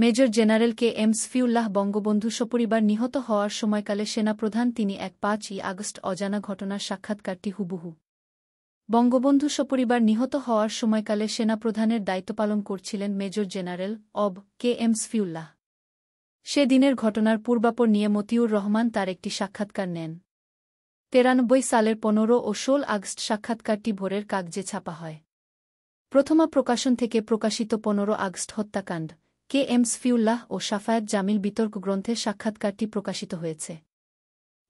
Major general K M Safiullah Bangabandhu সপরিবার নিহত হওয়ার সময়কালে সেনাপ্রধান তিনি ৫ই আগস্ট অজানা ঘটনার সাক্ষাৎকারটি হুবহু বঙ্গবন্ধু সপরিবার নিহত হওয়ার সময়কালে সেনাপ্রধানের দায়িত্ব পালন করছিলেন মেজর জেনারেল অব কে এম সফিউল্লাহ। সে দিনের ঘটনার পূর্বাপর নিয়ে মতিউর রহমান তার একটি সাক্ষাৎকার নেন। ৯৩ সালের ১৫ ও ১৬ আগস্ট সাক্ষাৎকারটি ভোরের কাগজে ছাপা হয়। প্রথমা প্রকাশন থেকে প্রকাশিত ১৫ আগস্ট হত্যাকাণ্ড কে এম সফিউল্লাহ ও শাফায়াত জামিল বিতর্ক গ্রন্থে সাক্ষাৎকারটি প্রকাশিত হয়েছে।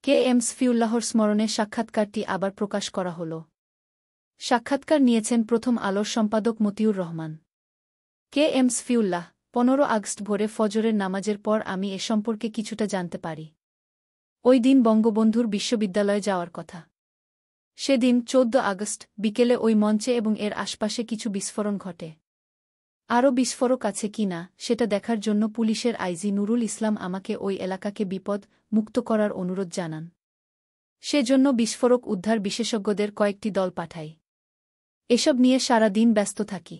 কে এম সফিউল্লাহর স্মরণে সাক্ষাৎকারটি আবার প্রকাশ করা হল। সাক্ষাৎকার নিয়েছেন প্রথম আলোর সম্পাদক Motiur Rahman. K M Shafiullah ১৫ August ভোরে ফজরের নামাজের পর আমি এ সম্পর্কে কিছুটা জানতে পারি। ওই দিন বঙ্গবন্ধুর বিশ্ববিদ্যালয়ে যাওয়ার কথা। সেদিন ১৪ আগস্ট বিকেলে ওই মঞ্চে এবং এর আশপাশে কিছু বিস্ফোরণ ঘটে। আরও বিস্ফোরক আছে কি না সেটা দেখার জন্য পুলিশের আইজি নুরুল ইসলাম আমাকে ওই এলাকাকে বিপদ মুক্ত করার অনুরোধ জানান। সেজন্য বিস্ফোরক উদ্ধার বিশেষজ্ঞদের কয়েকটি দল পাঠাই। এসব নিয়ে সারা দিন ব্যস্ত থাকি।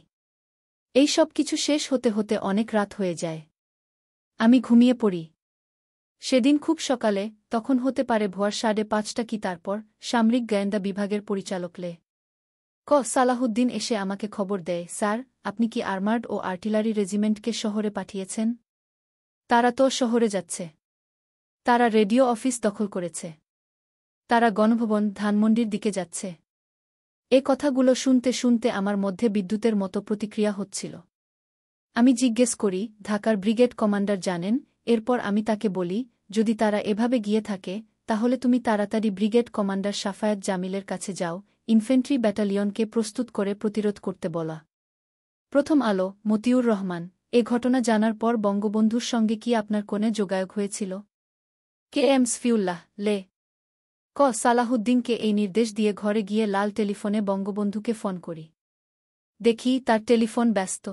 এই সব কিছু শেষ হতে হতে অনেক রাত হয়ে যায়। আমি ঘুমিয়ে পড়ি। সেদিন খুব সকালে, তখন হতে পারে ভোর ৫:৩০ কি তারপর সামরিক গোয়েন্দা বিভাগের পরিচালক লে সালাহুদ্দিন এসে আমাকে খবর দেয়, স্যার, আপনি কি আর্মার্ড ও আর্টিলারি রেজিমেন্টকে শহরে পাঠিয়েছেন? তারা তো শহরে যাচ্ছে। তারা রেডিও অফিস দখল করেছে। তারা গণভবন ধানমন্ডির দিকে যাচ্ছে। এ কথাগুলো শুনতে শুনতে আমার মধ্যে বিদ্যুতের মতো প্রতিক্রিয়া হচ্ছিল। আমি জিজ্ঞেস করি, ঢাকার ব্রিগেড কমান্ডার জানেন? এরপর আমি তাকে বলি, যদি তারা এভাবে গিয়ে থাকে তাহলে তুমি তাড়াতাড়ি ব্রিগেড কমান্ডার শাফায়াত জামিলের কাছে যাও, ইনফেন্ট্রি ব্যাটালিয়নকে প্রস্তুত করে প্রতিরোধ করতে বলা। প্রথম আলো মতিউর রহমান, এ ঘটনা জানার পর বঙ্গবন্ধুর সঙ্গে কি আপনার কোনে যোগাযোগ হয়েছিল? কে এম সফিউল্লাহ লে সালাহুদ্দিনকে এই নির্দেশ দিয়ে ঘরে গিয়ে লাল টেলিফোনে বঙ্গবন্ধুকে ফোন করি। দেখি তার টেলিফোন ব্যস্ত।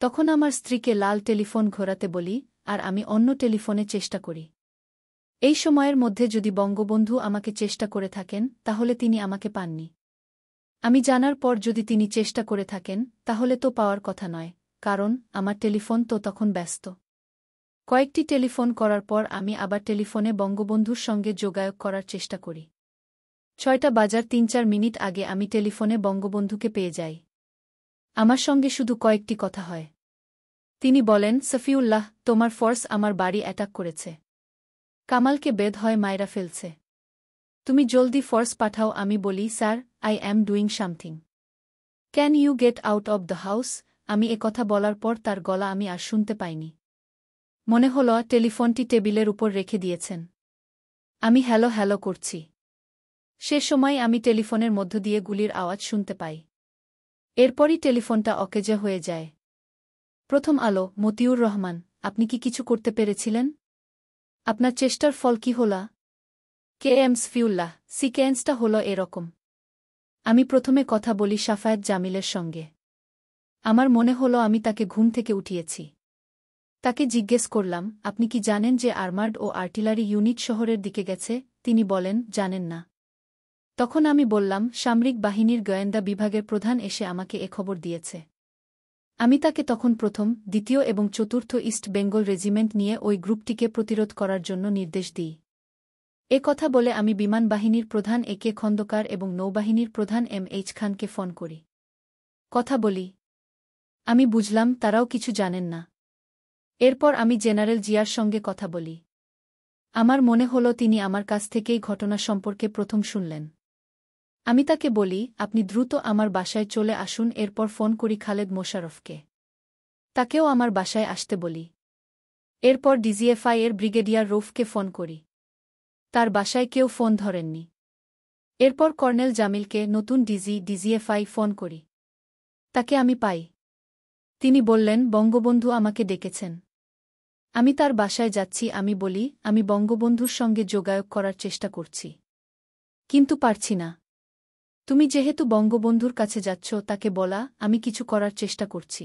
তখন আমার স্ত্রীকে লাল টেলিফোন ঘোরাতে বলি, আর আমি অন্য টেলিফোনে চেষ্টা করি। এই সময়ের মধ্যে যদি বঙ্গবন্ধু আমাকে চেষ্টা করে থাকেন তাহলে তিনি আমাকে পাননি। আমি জানার পর যদি তিনি চেষ্টা করে থাকেন তাহলে তো পাওয়ার কথা নয়, কারণ আমার টেলিফোন তো তখন ব্যস্ত। কয়েকটি টেলিফোন করার পর আমি আবার টেলিফোনে বঙ্গবন্ধুর সঙ্গে যোগাযোগ করার চেষ্টা করি। ৬টা বাজার ৩-৪ মিনিট আগে আমি টেলিফোনে বঙ্গবন্ধুকে পেয়ে যাই। আমার সঙ্গে শুধু কয়েকটি কথা হয়। তিনি বলেন, সফিউল্লাহ, তোমার ফোর্স আমার বাড়ি অ্যাটাক করেছে। কামালকে বেদ হয় মাইরা ফেলছে। তুমি জলদি ফোর্স পাঠাও। আমি বলি, sir, I am doing something. Can you get out of the house? আমি কথা বলার পর তার গলা আমি আর শুনতে পাইনি। মনে হল টেলিফোনটি টেবিলের উপর রেখে দিয়েছেন। আমি হ্যালো হ্যালো করছি। সে সময় আমি টেলিফোনের মধ্য দিয়ে গুলির আওয়াজ শুনতে পাই। এরপরই টেলিফোনটা অকেজো হয়ে যায়। প্রথম আলো মতিউর রহমান, আপনি কি কিছু করতে পেরেছিলেন? আপনার চেষ্টার ফল কি হল? কে এম সফিউল্লাহ, সিকোয়েন্সটা হল এরকম। আমি প্রথমে কথা বলি শাফায়াত জামিলের সঙ্গে। আমার মনে হল আমি তাকে ঘুম থেকে উঠিয়েছি। তাকে জিজ্ঞেস করলাম, আপনি কি জানেন যে আর্মার্ড ও আর্টিলারি ইউনিট শহরের দিকে গেছে? তিনি বলেন, জানেন না। তখন আমি বললাম, সামরিক বাহিনীর গোয়েন্দা বিভাগের প্রধান এসে আমাকে এ খবর দিয়েছে। আমি তাকে তখন প্রথম, দ্বিতীয় এবং চতুর্থ ইস্ট বেঙ্গল রেজিমেন্ট নিয়ে ওই গ্রুপটিকে প্রতিরোধ করার জন্য নির্দেশ দিই। এ কথা বলে আমি বিমান বাহিনীর প্রধান এ কে খন্দকার এবং নৌবাহিনীর প্রধান এম এইচ খানকে ফোন করি। কথা বলি। আমি বুঝলাম তারাও কিছু জানেন না। এরপর আমি জেনারেল জিয়ার সঙ্গে কথা বলি। আমার মনে হল তিনি আমার কাছ থেকেই ঘটনা সম্পর্কে প্রথম শুনলেন। আমি তাকে বলি, আপনি দ্রুত আমার বাসায় চলে আসুন। এরপর ফোন করি খালেদ মোশাররফকে। তাকেও আমার বাসায় আসতে বলি। এরপর ডিজিএফআই এর ব্রিগেডিয়ার রৌফকে ফোন করি। তার বাসায় কেউ ফোন ধরেননি। এরপর কর্নেল জামিলকে, নতুন ডিজিএফআই ফোন করি। তাকে আমি পাই। তিনি বললেন, বঙ্গবন্ধু আমাকে ডেকেছেন। আমি তার বাসায় যাচ্ছি। আমি বলি, আমি বঙ্গবন্ধুর সঙ্গে যোগাযোগ করার চেষ্টা করছি, কিন্তু পারছি না। তুমি যেহেতু বঙ্গবন্ধুর কাছে যাচ্ছ তাকে বলা আমি কিছু করার চেষ্টা করছি।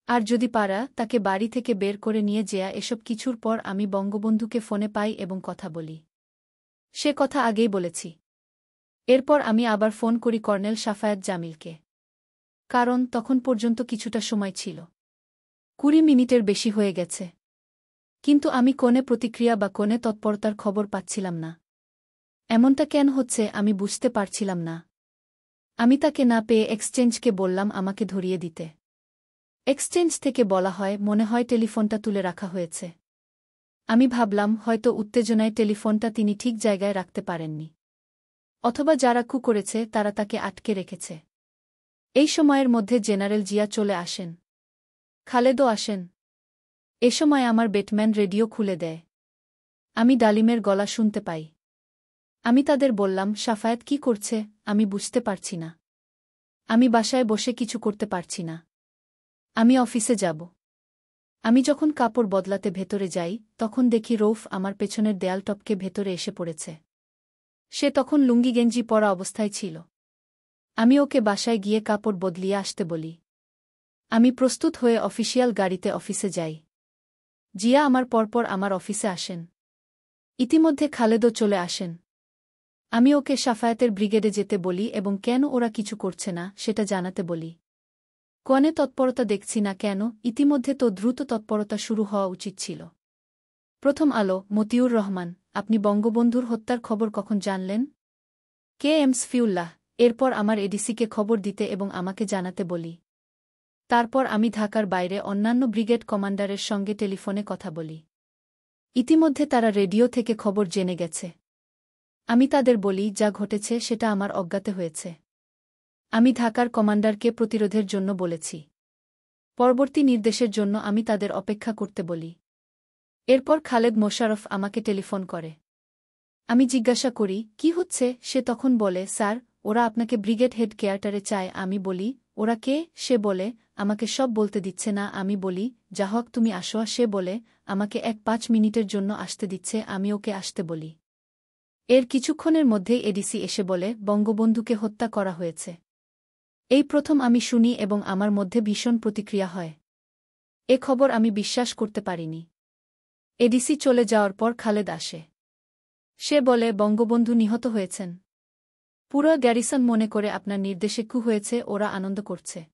আর যদি পারা তাকে বাড়ি থেকে বের করে নিয়ে যেয়া। এসব কিছুর পর আমি বঙ্গবন্ধুকে ফোনে পাই এবং কথা বলি। সে কথা আগেই বলেছি। এরপর আমি আবার ফোন করি কর্নেল শাফায়াত জামিলকে, কারণ তখন পর্যন্ত কিছুটা সময় ছিল। 20 মিনিটের বেশি হয়ে গেছে। কিন্তু আমি কোনে প্রতিক্রিয়া বা কোনে তৎপরতার খবর পাচ্ছিলাম না। এমনটা কেন হচ্ছে আমি বুঝতে পারছিলাম না। আমি তাকে না পেয়ে এক্সচেঞ্জকে বললাম আমাকে ধরিয়ে দিতে। এক্সচেঞ্জ থেকে বলা হয় মনে হয় টেলিফোনটা তুলে রাখা হয়েছে। আমি ভাবলাম হয়তো উত্তেজনায় টেলিফোনটা তিনি ঠিক জায়গায় রাখতে পারেননি। অথবা যারা করেছে তারা তাকে আটকে রেখেছে। এই সময়ের মধ্যে জেনারেল জিয়া চলে আসেন। খালেদও আসেন। এ সময় আমার বেটম্যান রেডিও খুলে দেয়। আমি ডালিমের গলা শুনতে পাই। আমি তাদের বললাম সাফায়াত কি করছে আমি বুঝতে পারছি না। আমি বাসায় বসে কিছু করতে পারছি না। আমি অফিসে যাব। আমি যখন কাপড় বদলাতে ভেতরে যাই তখন দেখি রৌফ আমার পেছনের দেয়াল টপকে ভেতরে এসে পড়েছে। সে তখন লুঙ্গি গেঞ্জি পরা অবস্থায় ছিল। আমি ওকে বাসায় গিয়ে কাপড় বদলিয়ে আসতে বলি। আমি প্রস্তুত হয়ে অফিসিয়াল গাড়িতে অফিসে যাই। জিয়া আমার পরপর আমার অফিসে আসেন। ইতিমধ্যে খালেদও চলে আসেন। আমি ওকে সাফায়াতের ব্রিগেডে যেতে বলি এবং কেন ওরা কিছু করছে না সেটা জানাতে বলি। কোনে তৎপরতা দেখছি না কেন, ইতিমধ্যে তো দ্রুত তৎপরতা শুরু হওয়া উচিত ছিল। প্রথম আলো, মতিউর রহমান, আপনি বঙ্গবন্ধুর হত্যার খবর কখন জানলেন? KM সফিউল্লাহ। এরপর আমার এডিসিকে খবর দিতে এবং আমাকে জানাতে বলি। তারপর আমি ঢাকার বাইরে অন্যান্য ব্রিগেড কমান্ডারের সঙ্গে টেলিফোনে কথা বলি। ইতিমধ্যে তারা রেডিও থেকে খবর জেনে গেছে। আমি তাদের বলি যা ঘটেছে সেটা আমার অজ্ঞাতে হয়েছে। আমি ঢাকার কমান্ডারকে প্রতিরোধের জন্য বলেছি। পরবর্তী নির্দেশের জন্য আমি তাদের অপেক্ষা করতে বলি। এরপর খালেদ মোশাররফ আমাকে টেলিফোন করে। আমি জিজ্ঞাসা করি কি হচ্ছে, সে তখন বলে স্যার ওরা আপনাকে ব্রিগেড হেড কোয়ার্টারে চায়। আমি বলি ওরা কে? সে বলে আমাকে সব বলতে দিচ্ছে না। আমি বলি যাহক তুমি আসো। সে বলে আমাকে 1-5 মিনিটের জন্য আসতে দিচ্ছে। আমি ওকে আসতে বলি। এর কিছুক্ষণের মধ্যেই এডিসি এসে বলে বঙ্গবন্ধুকে হত্যা করা হয়েছে। এই প্রথম আমি শুনি এবং আমার মধ্যে ভীষণ প্রতিক্রিয়া হয়। এ খবর আমি বিশ্বাস করতে পারিনি। এডিসি চলে যাওয়ার পর খালেদ আসে। সে বলে বঙ্গবন্ধু নিহত হয়েছেন। পুরো গ্যারিসন মনে করে আপনার নির্দেশে হয়েছে, ওরা আনন্দ করছে।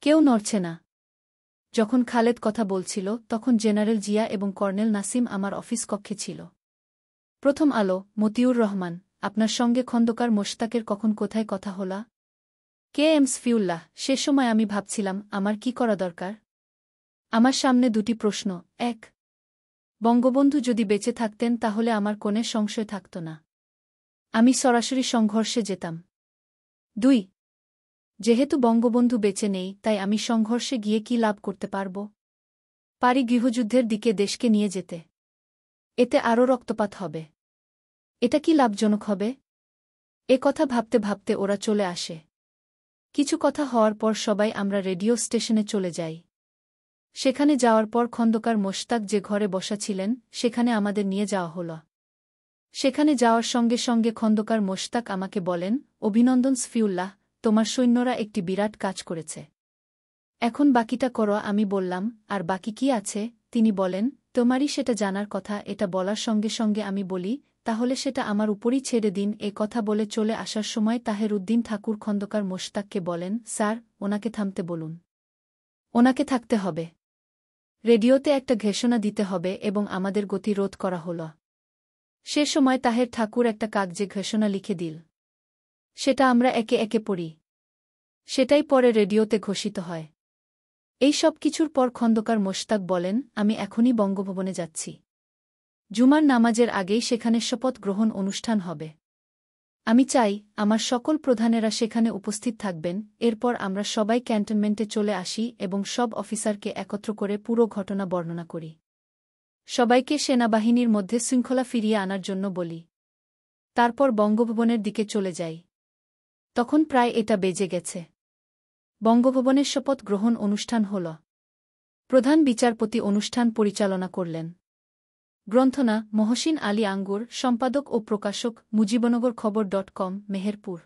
কেউ নড়ছে না। যখন খালেদ কথা বলছিল তখন জেনারেল জিয়া এবং কর্নেল নাসিম আমার অফিস কক্ষে ছিল। প্রথম আলো, মতিউর রহমান, আপনার সঙ্গে খন্দকার মোশতাকের কখন কোথায় কথা হলা? KM সফিউল্লাহ। সে সময় আমি ভাবছিলাম আমার কি করা দরকার। আমার সামনে দুটি প্রশ্ন। 1, বঙ্গবন্ধু যদি বেঁচে থাকতেন তাহলে আমার কোনে সংশয় থাকত না। আমি সরাসরি সংঘর্ষে যেতাম। 2, যেহেতু বঙ্গবন্ধু বেঁচে নেই তাই আমি সংঘর্ষে গিয়ে কি লাভ করতে পারব? পারি গৃহযুদ্ধের দিকে দেশকে নিয়ে যেতে। এতে আরও রক্তপাত হবে। এটা কি লাভজনক হবে? এ কথা ভাবতে ভাবতে ওরা চলে আসে। কিছু কথা হওয়ার পর সবাই আমরা রেডিও স্টেশনে চলে যাই। সেখানে যাওয়ার পর খন্দকার মোশতাক যে ঘরে বসা ছিলেন সেখানে আমাদের নিয়ে যাওয়া হল। সেখানে যাওয়ার সঙ্গে সঙ্গে খন্দকার মোশতাক আমাকে বলেন অভিনন্দন সফিউল্লাহ, তোমার সৈন্যরা একটি বিরাট কাজ করেছে। এখন বাকিটা করো। আমি বললাম আর বাকি কি আছে? তিনি বলেন তোমারই সেটা জানার কথা। এটা বলার সঙ্গে সঙ্গে আমি বলি তাহলে সেটা আমার উপরই ছেড়ে দিন। এ কথা বলে চলে আসার সময় তাহের উদ্দিন ঠাকুর খন্দকার মোশতাককে বলেন স্যার ওনাকে থামতে বলুন। ওনাকে থাকতে হবে। রেডিওতে একটা ঘোষণা দিতে হবে এবং আমাদের গতি রোধ করা হল। সে সময় তাহের ঠাকুর একটা কাগজে ঘোষণা লিখে দিল। সেটা আমরা একে একে পড়ি। সেটাই পরে রেডিওতে ঘোষিত হয়। এই সব কিছুর পর খন্দকার মোশতাক বলেন আমি এখনই বঙ্গভবনে যাচ্ছি। জুমার নামাজের আগেই সেখানে শপথ গ্রহণ অনুষ্ঠান হবে। আমি চাই আমার সকল প্রধানেরা সেখানে উপস্থিত থাকবেন। এরপর আমরা সবাই ক্যান্টনমেন্টে চলে আসি এবং সব অফিসারকে একত্র করে পুরো ঘটনা বর্ণনা করি। সবাইকে সেনাবাহিনীর মধ্যে শৃঙ্খলা ফিরিয়ে আনার জন্য বলি। তারপর বঙ্গভবনের দিকে চলে যাই। তখন প্রায় এটা বেজে গেছে। বঙ্গভবনের শপথ গ্রহণ অনুষ্ঠান হল। প্রধান বিচারপতি অনুষ্ঠান পরিচালনা করলেন। গ্রন্থনা মহসিন আলী আঙ্গুর, সম্পাদক ও প্রকাশক মুজিবনগর খবর.com, মেহেরপুর।